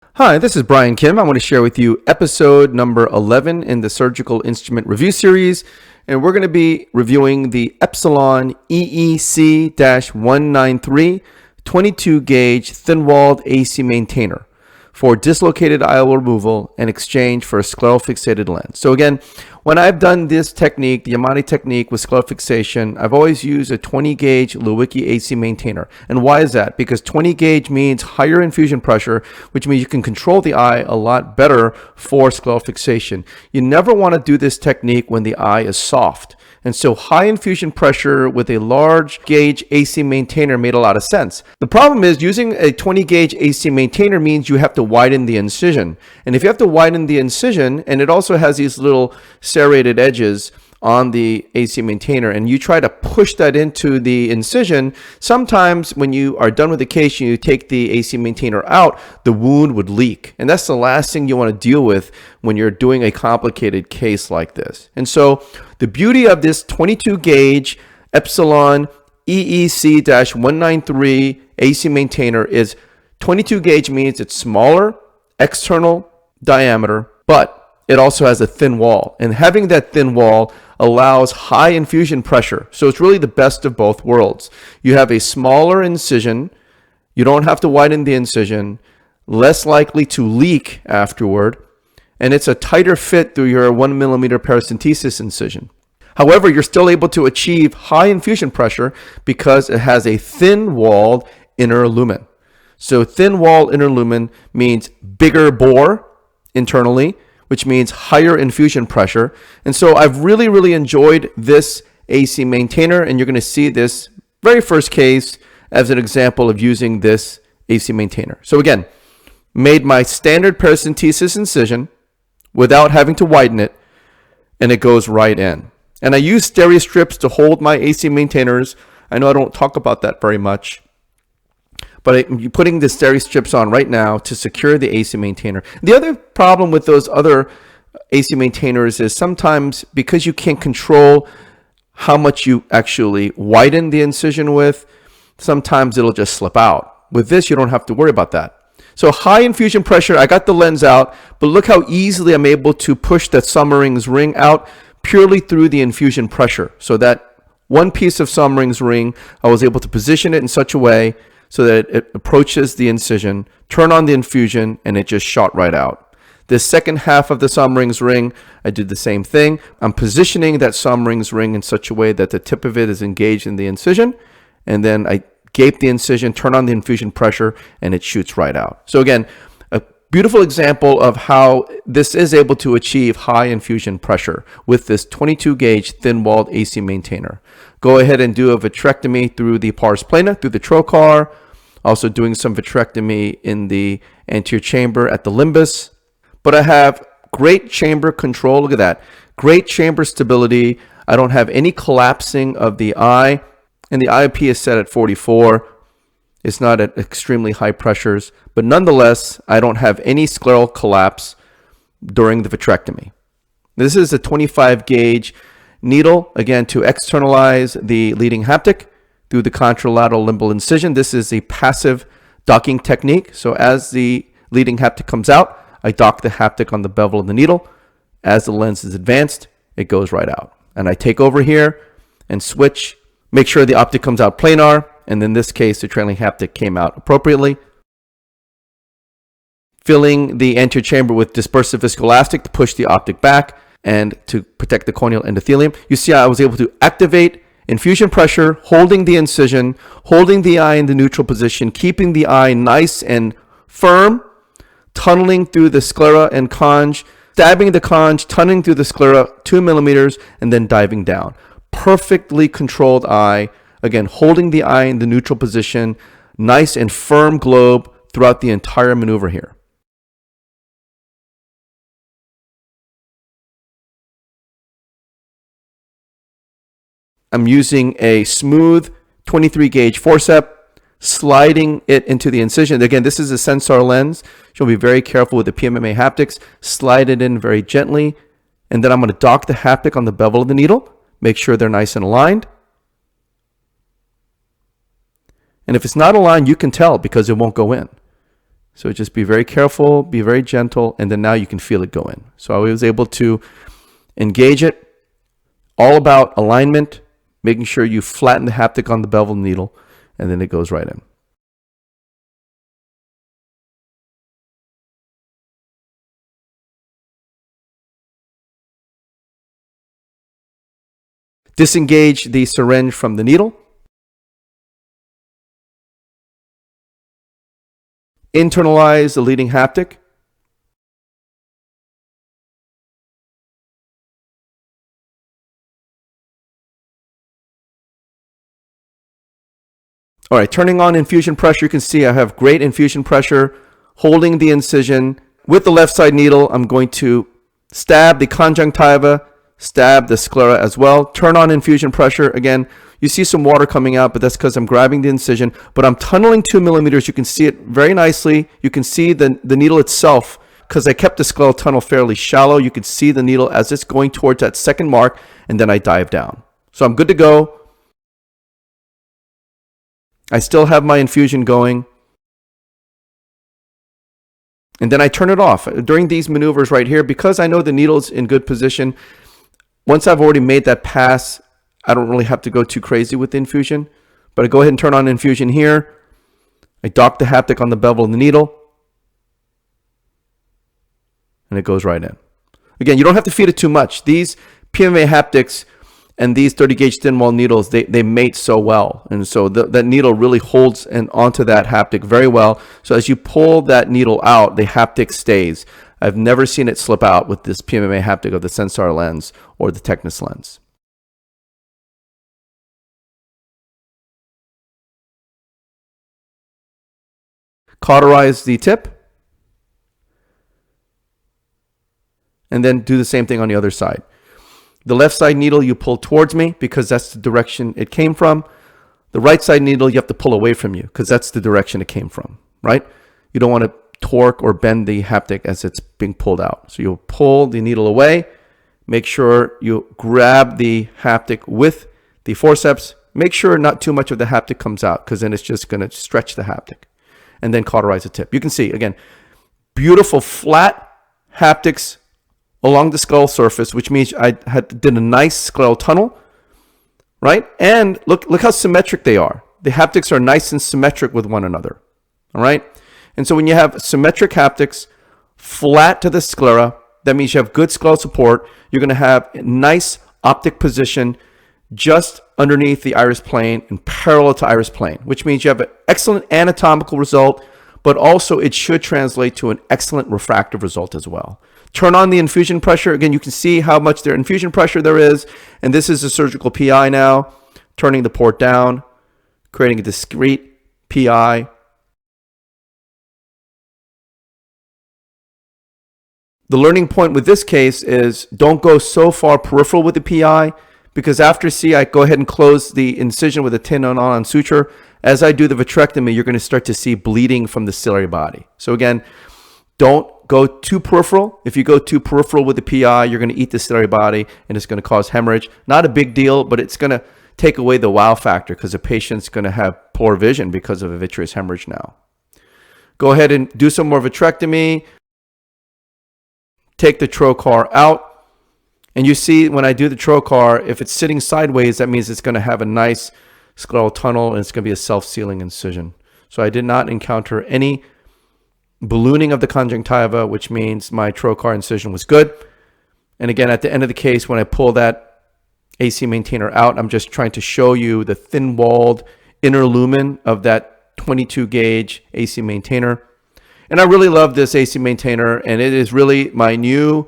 Hi, this is Brian Kim. I want to share with you episode number 11 in the Surgical Instrument Review Series. And we're going to be reviewing the Epsilon EEC-193 22 gauge thin-walled AC maintainer for dislocated IOL removal and exchange for a scleral fixated lens. So again, when I've done this technique, the Yamane technique with scleral fixation, I've always used a 20 gauge Lewicki AC maintainer. And why is that? Because 20 gauge means higher infusion pressure, which means you can control the eye a lot better for scleral fixation. You never want to do this technique when the eye is soft. And so high infusion pressure with a large gauge AC maintainer made a lot of sense. The problem is using a 20 gauge AC maintainer means you have to widen the incision. And if you have to widen the incision, and it also has these little serrated edges on the AC maintainer, and you try to push that into the incision, sometimes when you are done with the case and you take the AC maintainer out, the wound would leak. And that's the last thing you want to deal with when you're doing a complicated case like this. And so the beauty of this 22 gauge Epsilon EEC-193 AC maintainer is 22 gauge means it's smaller external diameter, but it also has a thin wall, and having that thin wall allows high infusion pressure. So it's really the best of both worlds. You have a smaller incision, you don't have to widen the incision, less likely to leak afterward, and it's a tighter fit through your 1 millimeter paracentesis incision. However, you're still able to achieve high infusion pressure because it has a thin walled inner lumen. So thin wall inner lumen means bigger bore internally, which means higher infusion pressure. And so I've really enjoyed this AC maintainer, and you're going to see this very first case as an example of using this AC maintainer. So again, made my standard paracentesis incision without having to widen it, and it goes right in. And I use steri-strips to hold my AC maintainers. I know I don't talk about that very much, but I'm putting the steri-strips on right now to secure the AC maintainer. The other problem with those other AC maintainers is sometimes because you can't control how much you actually widen the incision with, sometimes it'll just slip out. With this, you don't have to worry about that. So high infusion pressure, I got the lens out, but look how easily I'm able to push that Sommering's ring out purely through the infusion pressure. So that one piece of Sommering's ring, I was able to position it in such a way so that it approaches the incision, turn on the infusion, and it just shot right out. This second half of the Sommering's ring, I did the same thing. I'm positioning that Sommering's ring in such a way that the tip of it is engaged in the incision, and then I gape the incision, turn on the infusion pressure, and it shoots right out. So again, a beautiful example of how this is able to achieve high infusion pressure with this 22 gauge thin-walled AC maintainer. Go ahead and do a vitrectomy through the pars plana, through the trocar, also doing some vitrectomy in the anterior chamber at the limbus. But I have great chamber control. Look at that. Great chamber stability. I don't have any collapsing of the eye, and the IOP is set at 44. It's not at extremely high pressures, but nonetheless, I don't have any scleral collapse during the vitrectomy. This is a 25 gauge needle, again, to externalize the leading haptic through the contralateral limbal incision. This is a passive docking technique. So as the leading haptic comes out, I dock the haptic on the bevel of the needle. As the lens is advanced, it goes right out. And I take over here and switch, make sure the optic comes out planar, and in this case, the trailing haptic came out appropriately. Filling the anterior chamber with dispersive viscoelastic to push the optic back and to protect the corneal endothelium. You see how I was able to activate infusion pressure, holding the incision, holding the eye in the neutral position, keeping the eye nice and firm, tunneling through the sclera and conge, stabbing the conge, tunneling through the sclera 2 millimeters, and then diving down. Perfectly controlled eye. Again, holding the eye in the neutral position, nice and firm globe throughout the entire maneuver here. I'm using a smooth 23 gauge forceps, sliding it into the incision. Again, this is a sensor lens. So be very careful with the PMMA haptics. Slide it in very gently. And then I'm going to dock the haptic on the bevel of the needle. Make sure they're nice and aligned. And if it's not aligned, you can tell because it won't go in. So just be very careful, be very gentle, and then now you can feel it go in. So I was able to engage it, all about alignment, making sure you flatten the haptic on the bevel needle, and then it goes right in. Disengage the syringe from the needle. Internalize the leading haptic. All right, turning on infusion pressure, you can see I have great infusion pressure, holding the incision. With the left side needle, I'm going to stab the conjunctiva, stab the sclera as well. Turn on infusion pressure. Again, you see some water coming out, but that's because I'm grabbing the incision. But I'm tunneling 2 millimeters. You can see it very nicely. You can see the needle itself, because I kept the scleral tunnel fairly shallow. You can see the needle as it's going towards that second mark, and then I dive down. So I'm good to go. I still have my infusion going. And then I turn it off. During these maneuvers right here, because I know the needle's in good position, once I've already made that pass, I don't really have to go too crazy with the infusion. But I go ahead and turn on infusion here. I dock the haptic on the bevel of the needle. And it goes right in. Again, you don't have to feed it too much. These PMA haptics and these 30 gauge thin wall needles, they mate so well. And so that needle really holds onto that haptic very well. So as you pull that needle out, the haptic stays. I've never seen it slip out with this PMMA haptic of the Sensar lens or the Technis lens. Cauterize the tip. And then do the same thing on the other side. The left side needle you pull towards me because that's the direction it came from. The right side needle you have to pull away from you because that's the direction it came from, right? You don't want to torque or bend the haptic as it's being pulled out. So you'll pull the needle away. Make sure you grab the haptic with the forceps. Make sure not too much of the haptic comes out because then it's just going to stretch the haptic. And then cauterize the tip. You can see, again, beautiful flat haptics along the skull surface, which means I did a nice scleral tunnel, right? And look how symmetric they are. The haptics are nice and symmetric with one another, all right? And so when you have symmetric haptics flat to the sclera, that means you have good scleral support. You're going to have a nice optic position just underneath the iris plane and parallel to iris plane, which means you have an excellent anatomical result, but also it should translate to an excellent refractive result as well. Turn on the infusion pressure. Again, you can see how much their infusion pressure there is. And this is a surgical PI now. Turning the port down, creating a discrete PI. The learning point with this case is don't go so far peripheral with the PI, because after C, I go ahead and close the incision with a tin on suture. As I do the vitrectomy, you're going to start to see bleeding from the ciliary body. So again, don't go too peripheral. If you go too peripheral with the PI, you're going to eat the ciliary body and it's going to cause hemorrhage. Not a big deal, but it's going to take away the wow factor because the patient's going to have poor vision because of a vitreous hemorrhage now. Go ahead and do some more vitrectomy. Take the trocar out. And you see when I do the trocar, if it's sitting sideways, that means it's going to have a nice scleral tunnel and it's going to be a self-sealing incision. So I did not encounter any ballooning of the conjunctiva, which means my trocar incision was good. And again, at the end of the case, when I pull that AC maintainer out, I'm just trying to show you the thin-walled inner lumen of that 22 gauge AC maintainer. And I really love this AC maintainer, and it is really my new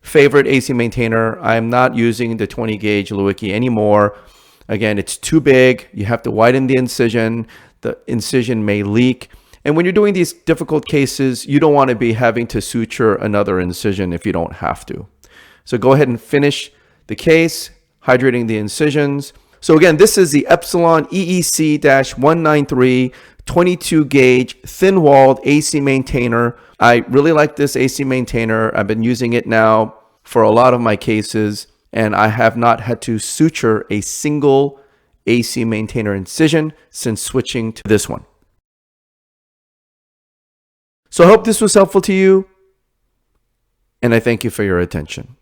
favorite AC maintainer. I'm not using the 20 gauge Lewicki anymore. Again, it's too big. You have to widen the incision. The incision may leak. And when you're doing these difficult cases, you don't want to be having to suture another incision if you don't have to. So go ahead and finish the case, hydrating the incisions. So again, this is the Epsilon EEC-193 22 gauge thin-walled AC maintainer. I really like this AC maintainer. I've been using it now for a lot of my cases, and I have not had to suture a single AC maintainer incision since switching to this one. So I hope this was helpful to you, and I thank you for your attention.